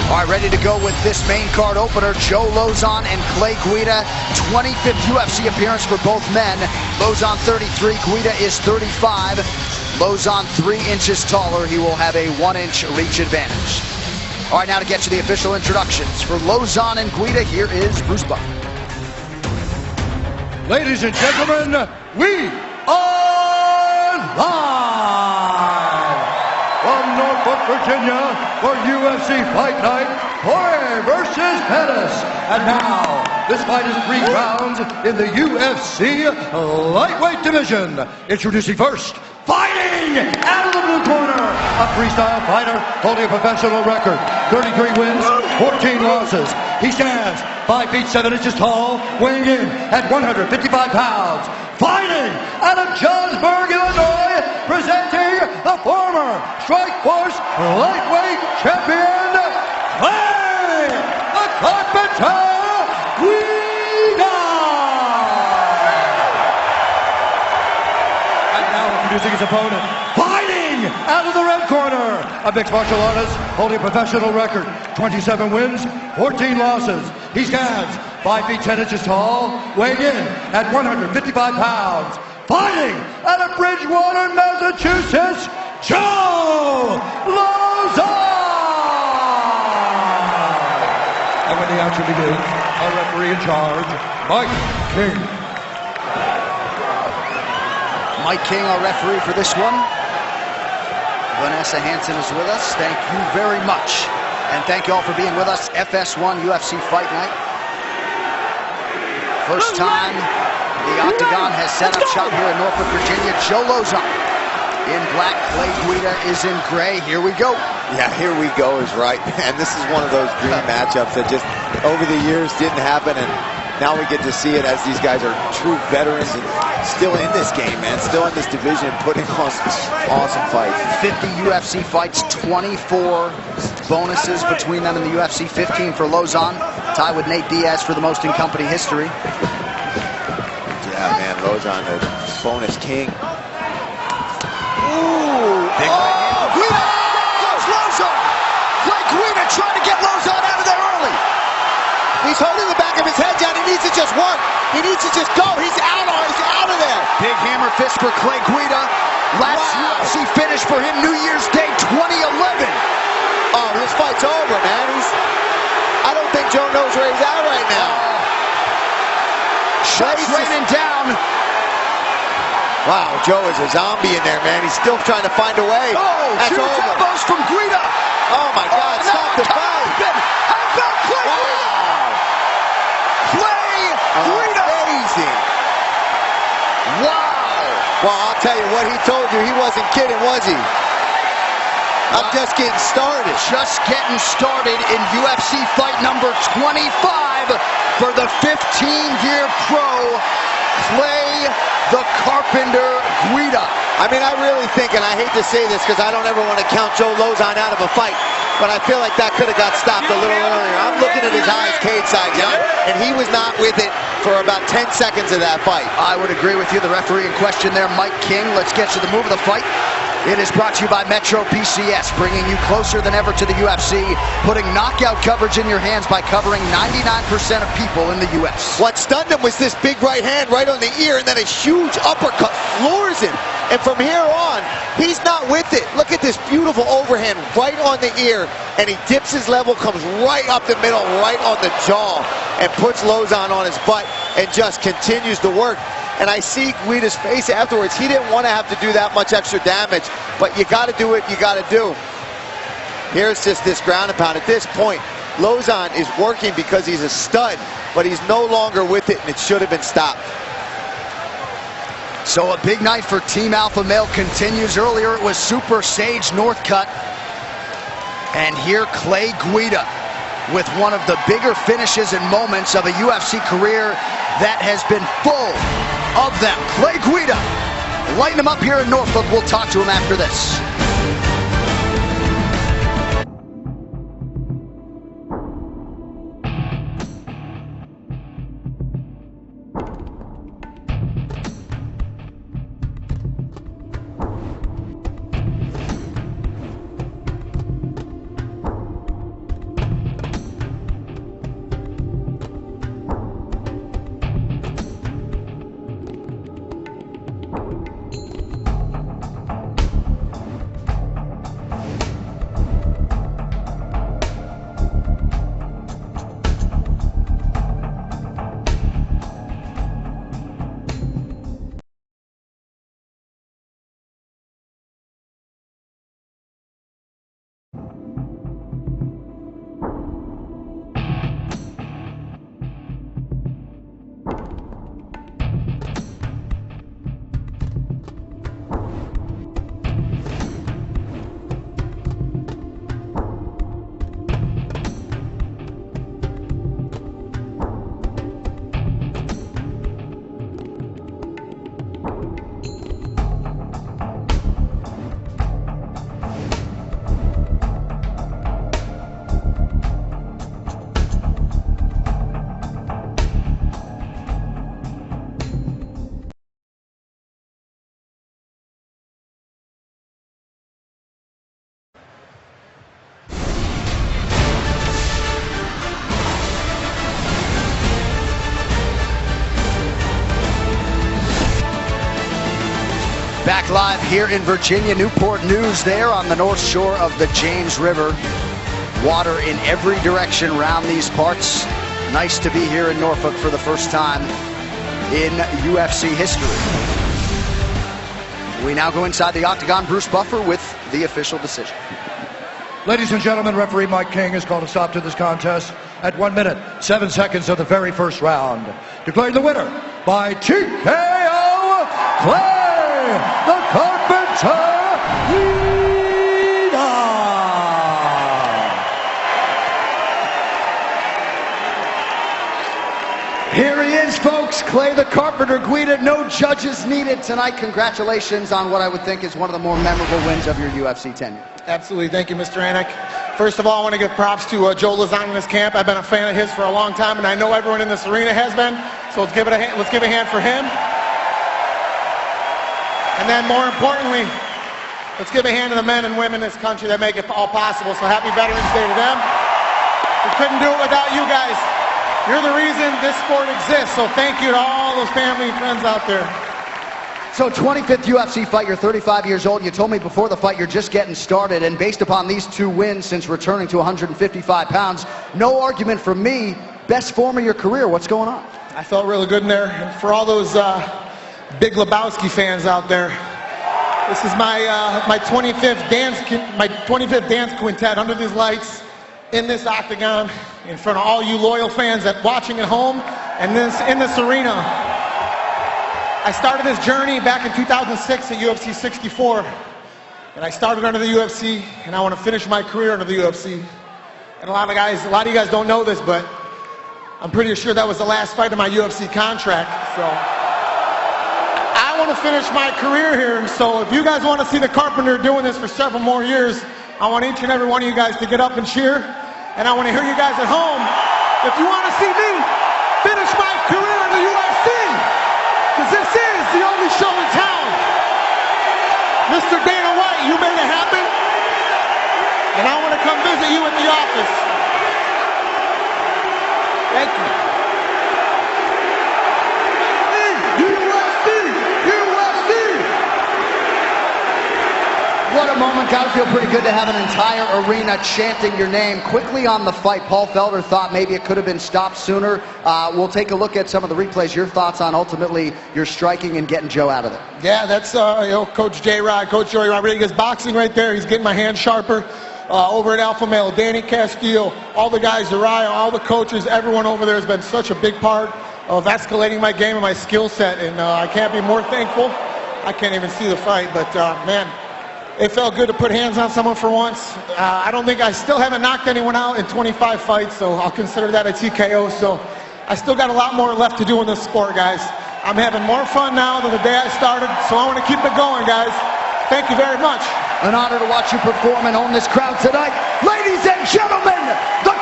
All right, ready to go with this main card opener. Joe Lauzon and Clay Guida, 25th UFC appearance for both men. Lauzon 33, Guida is 35. Lauzon 3 inches taller. He will have a 1-inch reach advantage. All right, now to get to the official introductions. For Lauzon and Guida, here is Bruce Buck. Ladies and gentlemen, we are live from Norfolk, Virginia for UFC Fight Night, Poirier versus Pettis. And now, this fight is 3 rounds in the UFC lightweight division. Introducing first, fighting out of the blue corner, a freestyle fighter holding a professional record, 33 wins, 14 losses. He stands 5 feet 7 inches tall, weighing in at 155 pounds. Fighting out of Johnsburg, Illinois, presenting the former Strikeforce lightweight champion, Clay the Carpenter Guida. And now introducing his opponent, fighting out of the red corner, a mixed martial artist holding a professional record, 27 wins, 14 losses. He stands 5 feet 10 inches tall, weighing in at 155 pounds. Fighting out of Bridgewater, Massachusetts, Joe Lauzon! And when the action begins, our referee in charge, Mike King. Mike King, our referee for this one. Vanessa Hansen is with us. Thank you very much. And thank you all for being with us. FS1 UFC Fight Night. First time the Octagon has set up shop here in Norfolk, Virginia. Joe Lauzon in black, Clay Guida is in gray. Here we go. Yeah, here we go is right. And this is one of those dream matchups that just over the years didn't happen. And now we get to see it as these guys are true veterans and still in this game, man. Still in this division, putting on some awesome fights. 50 UFC fights, 24 bonuses between them in the UFC, 15 for Lauzon. Tie with Nate Diaz for the most in company history. Yeah, man, Lauzon, the bonus king. Ooh! Big right hand. Guida! There goes Lauzon! Clay Guida trying to get Lauzon out of there early. He's holding the back of his head down. He needs to just work. He needs to just go. He's out of there. Big hammer fist for Clay Guida. Last UFC finish for him, New Year's Day 2011. Oh, this fight's over, man. I don't think Joe knows where he's at right now. Shots raining down. Wow, Joe is a zombie in there, man. He's still trying to find a way. Oh, that's 2 over. combos from Guida. Oh my God, stop the fight. How about Clay Guida? Clay Guida. Amazing. Wow. Well, I'll tell you what he told you. He wasn't kidding, was he? I'm just getting started. Just getting started in UFC fight number 25 for the 15-year pro, Clay the Carpenter Guida. I mean, I really think, and I hate to say this because I don't ever want to count Joe Lauzon out of a fight, but I feel like that could have got stopped a little earlier. I'm looking at his eyes cage side, John, and he was not with it for about 10 seconds of that fight. I would agree with you. The referee in question there, Mike King. Let's get to the move of the fight. It is brought to you by Metro PCS, bringing you closer than ever to the UFC, putting knockout coverage in your hands by covering 99% of people in the US. What stunned him was this big right hand right on the ear, and then a huge uppercut floors him. And from here on, he's not with it. Look at this beautiful overhand right on the ear, and he dips his level, comes right up the middle, right on the jaw, and puts Lauzon on his butt and just continues to work. And I see Guida's face afterwards. He didn't want to have to do that much extra damage, but you got to do what you got to do. Here's just this ground and pound. At this point, Lauzon is working because he's a stud, but he's no longer with it, and it should have been stopped. So a big night for Team Alpha Male continues. Earlier it was Super Sage Northcutt. And here Clay Guida with one of the bigger finishes and moments of a UFC career that has been full of them. Clay Guida, lighten him up here in Norfolk. We'll talk to him after this. Back live here in Virginia, Newport News there on the north shore of the James River. Water in every direction around these parts. Nice to be here in Norfolk for the first time in UFC history. We now go inside the octagon. Bruce Buffer with the official decision. Ladies and gentlemen, referee Mike King has called a stop to this contest at 1 minute, 7 seconds of the very first round. Declaring the winner by TKO, Clay the Carpenter Guida. Here he is, folks, Clay the Carpenter Guida. No judges needed tonight. Congratulations on what I would think is one of the more memorable wins of your UFC tenure. Absolutely. Thank you, Mr. Anik. First of all, I want to give props to Joe Lauzon in this camp. I've been a fan of his for a long time, and I know everyone in this arena has been. So let's give a hand for him. And then more importantly, let's give a hand to the men and women in this country that make it all possible. So happy Veterans Day to them. We couldn't do it without you guys. You're the reason this sport exists. So thank you to all those family and friends out there. So 25th UFC fight, you're 35 years old. You told me before the fight you're just getting started, and based upon these 2 wins since returning to 155 pounds, no argument from me, best form of your career. What's going on? I felt really good in there. And for all those Big Lebowski fans out there, this is my 25th dance quintet under these lights in this octagon in front of all you loyal fans that watching at home and in this arena. I started this journey back in 2006 at UFC 64, and I started under the UFC, and I want to finish my career under the UFC. And a lot of you guys don't know this, but I'm pretty sure that was the last fight of my UFC contract. So I want to finish my career here. So if you guys want to see the Carpenter doing this for several more years, I want each and every one of you guys to get up and cheer, and I want to hear you guys at home. If you want to see me finish my career in the UFC, because this is the only show in town. Mr. Dana White, you made it happen. And I want to come visit you at the office. Thank you. What a moment. Gotta feel pretty good to have an entire arena chanting your name. Quickly on the fight, Paul Felder thought maybe it could have been stopped sooner. We'll take a look at some of the replays. Your thoughts on ultimately your striking and getting Joe out of there. Yeah, that's Coach J-Rod, Coach Joey Rodriguez boxing right there. He's getting my hand sharper. Over at Alpha Male, Danny Castillo, all the guys, Uriah, all the coaches, everyone over there has been such a big part of escalating my game and my skill set, and I can't be more thankful. I can't even see the fight, but man, it felt good to put hands on someone for once. I still haven't knocked anyone out in 25 fights, so I'll consider that a TKO. So I still got a lot more left to do in this sport, guys. I'm having more fun now than the day I started, so I want to keep it going, guys. Thank you very much. An honor to watch you perform and own this crowd tonight. Ladies and gentlemen, the